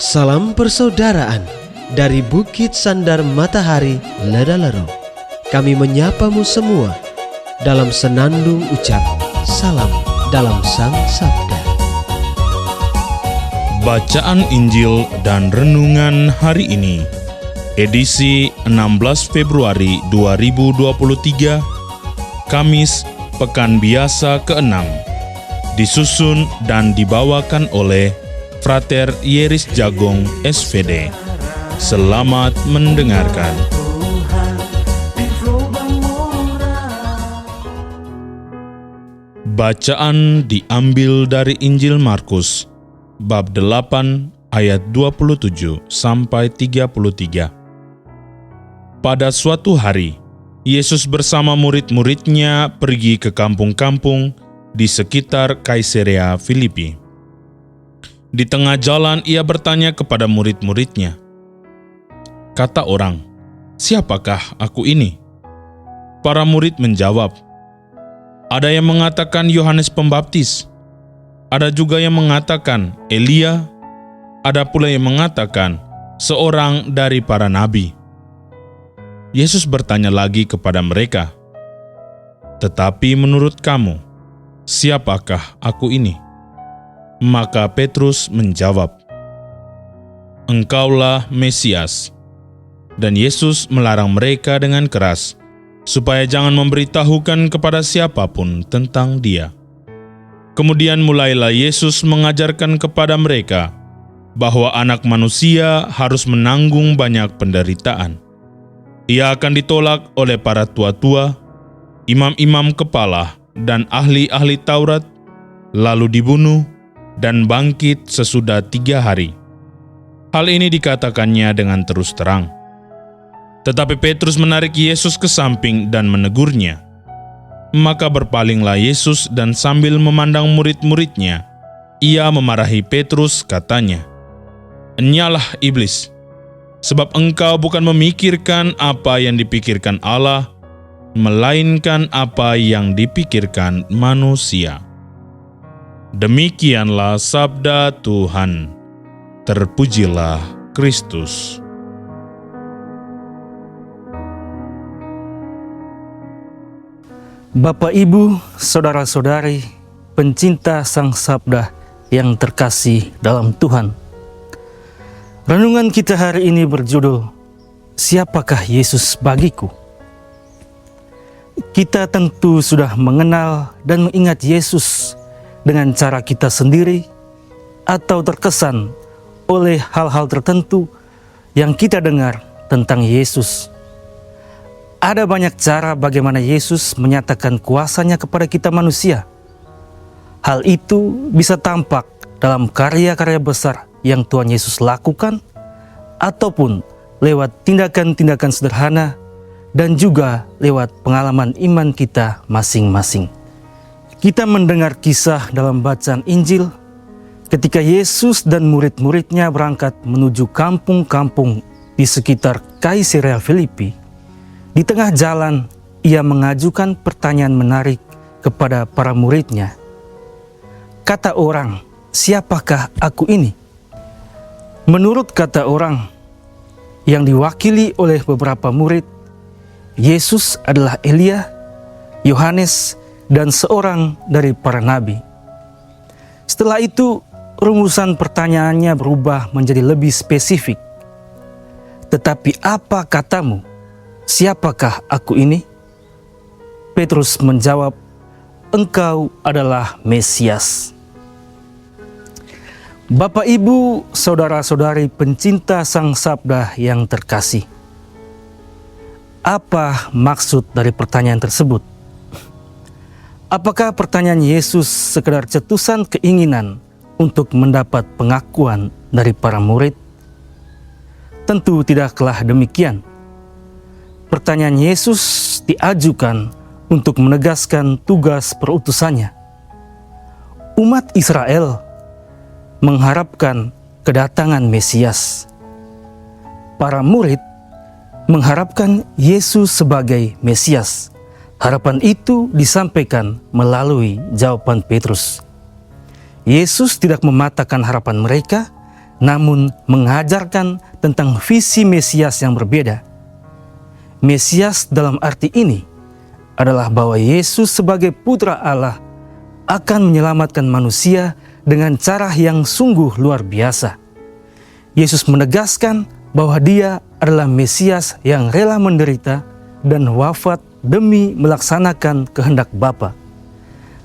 Salam persaudaraan dari Bukit Sandar Matahari Ledalero. Kami menyapamu semua dalam senandung ucap salam dalam Sang Sabda. Bacaan Injil dan Renungan hari ini, edisi 16 Februari 2023, Kamis Pekan Biasa ke-6, disusun dan dibawakan oleh Frater Yeris Jagong SVD. Selamat mendengarkan. Bacaan diambil dari Injil Markus, bab 8 ayat 27 sampai 33. Pada suatu hari, Yesus bersama murid-muridnya pergi ke kampung-kampung di sekitar Kaisarea Filipi. Di tengah jalan ia bertanya kepada murid-muridnya, kata orang, "Siapakah aku ini?" Para murid menjawab, "Ada yang mengatakan Yohanes Pembaptis, ada juga yang mengatakan Elia, ada pula yang mengatakan seorang dari para nabi." Yesus bertanya lagi kepada mereka, "Tetapi menurut kamu, siapakah aku ini?" Maka Petrus menjawab, "Engkaulah Mesias." Dan Yesus melarang mereka dengan keras, supaya jangan memberitahukan kepada siapapun tentang Dia. Kemudian mulailah Yesus mengajarkan kepada mereka bahwa Anak Manusia harus menanggung banyak penderitaan. Ia akan ditolak oleh para tua-tua, imam-imam kepala, dan ahli-ahli Taurat, lalu dibunuh, dan bangkit sesudah 3 hari. Hal ini dikatakannya dengan terus terang. Tetapi Petrus menarik Yesus ke samping dan menegurnya. Maka berpalinglah Yesus dan sambil memandang murid-muridnya, ia memarahi Petrus, katanya, "Enyalah iblis, sebab engkau bukan memikirkan apa yang dipikirkan Allah, melainkan apa yang dipikirkan manusia." Demikianlah sabda Tuhan. Terpujilah Kristus. Bapak, Ibu, saudara-saudari, pencinta Sang Sabda yang terkasih dalam Tuhan. Renungan kita hari ini berjudul, "Siapakah Yesus bagiku?" Kita tentu sudah mengenal dan mengingat Yesus dengan cara kita sendiri atau terkesan oleh hal-hal tertentu yang kita dengar tentang Yesus. Ada banyak cara bagaimana Yesus menyatakan kuasanya kepada kita manusia. Hal itu bisa tampak dalam karya-karya besar yang Tuhan Yesus lakukan, ataupun lewat tindakan-tindakan sederhana, dan juga lewat pengalaman iman kita masing-masing. Kita mendengar kisah dalam bacaan Injil ketika Yesus dan murid-muridnya berangkat menuju kampung-kampung di sekitar Kaisarea Filipi. Di tengah jalan, ia mengajukan pertanyaan menarik kepada para muridnya. Kata orang, "Siapakah aku ini?" Menurut kata orang yang diwakili oleh beberapa murid, Yesus adalah Elia, Yohanes, dan seorang dari para nabi. Setelah itu, rumusan pertanyaannya berubah menjadi lebih spesifik. "Tetapi apa katamu? Siapakah aku ini?" Petrus menjawab, "Engkau adalah Mesias." Bapak, Ibu, saudara-saudari pencinta Sang Sabda yang terkasih. Apa maksud dari pertanyaan tersebut? Apakah pertanyaan Yesus sekedar cetusan keinginan untuk mendapat pengakuan dari para murid? Tentu tidaklah demikian. Pertanyaan Yesus diajukan untuk menegaskan tugas perutusannya. Umat Israel mengharapkan kedatangan Mesias. Para murid mengharapkan Yesus sebagai Mesias. Harapan itu disampaikan melalui jawaban Petrus. Yesus tidak mematahkan harapan mereka namun mengajarkan tentang visi Mesias yang berbeda. Mesias dalam arti ini adalah bahwa Yesus sebagai Putra Allah akan menyelamatkan manusia dengan cara yang sungguh luar biasa. Yesus menegaskan bahwa Dia adalah Mesias yang rela menderita dan wafat demi melaksanakan kehendak Bapa.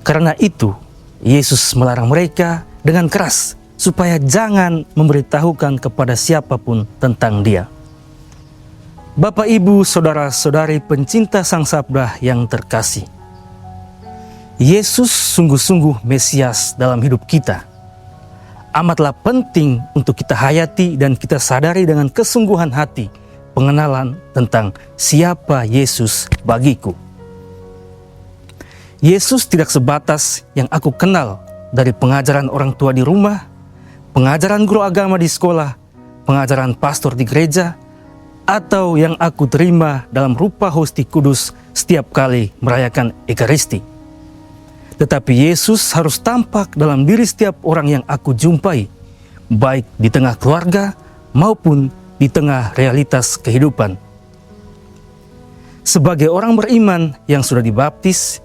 Karena itu, Yesus melarang mereka dengan keras supaya jangan memberitahukan kepada siapapun tentang Dia. Bapak, Ibu, saudara-saudari pencinta Sang Sabda yang terkasih, Yesus sungguh-sungguh Mesias dalam hidup kita. Amatlah penting untuk kita hayati dan kita sadari dengan kesungguhan hati pengenalan tentang siapa Yesus bagiku. Yesus tidak sebatas yang aku kenal dari pengajaran orang tua di rumah, pengajaran guru agama di sekolah, pengajaran pastor di gereja, atau yang aku terima dalam rupa hosti kudus setiap kali merayakan Ekaristi. Tetapi Yesus harus tampak dalam diri setiap orang yang aku jumpai, baik di tengah keluarga maupun di tengah realitas kehidupan. Sebagai orang beriman yang sudah dibaptis,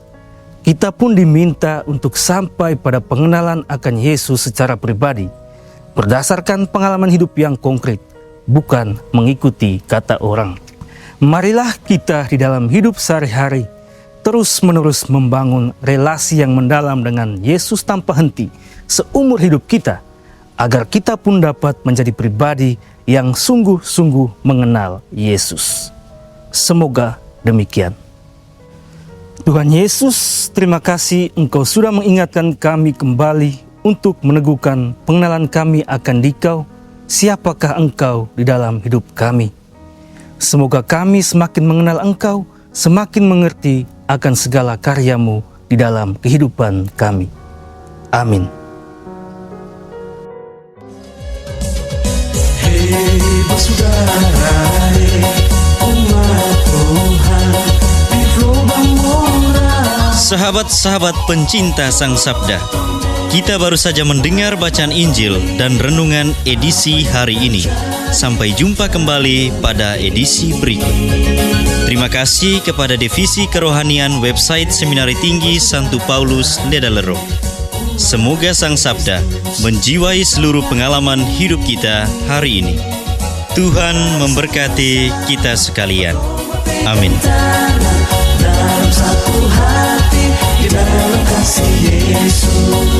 kita pun diminta untuk sampai pada pengenalan akan Yesus secara pribadi, berdasarkan pengalaman hidup yang konkret, bukan mengikuti kata orang. Marilah kita di dalam hidup sehari-hari terus-menerus membangun relasi yang mendalam dengan Yesus tanpa henti seumur hidup kita, agar kita pun dapat menjadi pribadi yang sungguh-sungguh mengenal Yesus. Semoga demikian. Tuhan Yesus, terima kasih Engkau sudah mengingatkan kami kembali untuk meneguhkan pengenalan kami akan Dikau, siapakah Engkau di dalam hidup kami. Semoga kami semakin mengenal Engkau, semakin mengerti akan segala karya-Mu di dalam kehidupan kami. Amin. Hei bersaudara, umat Tuhan di lubang murah. Sahabat-sahabat pencinta Sang Sabda, kita baru saja mendengar bacaan Injil dan renungan edisi hari ini. Sampai jumpa kembali pada edisi berikut. Terima kasih kepada Divisi Kerohanian website Seminari Tinggi Santo Paulus Ledalero. Semoga Sang Sabda menjiwai seluruh pengalaman hidup kita hari ini. Tuhan memberkati kita sekalian. Amin. Dalam satu hati, di dalam kasih Yesus.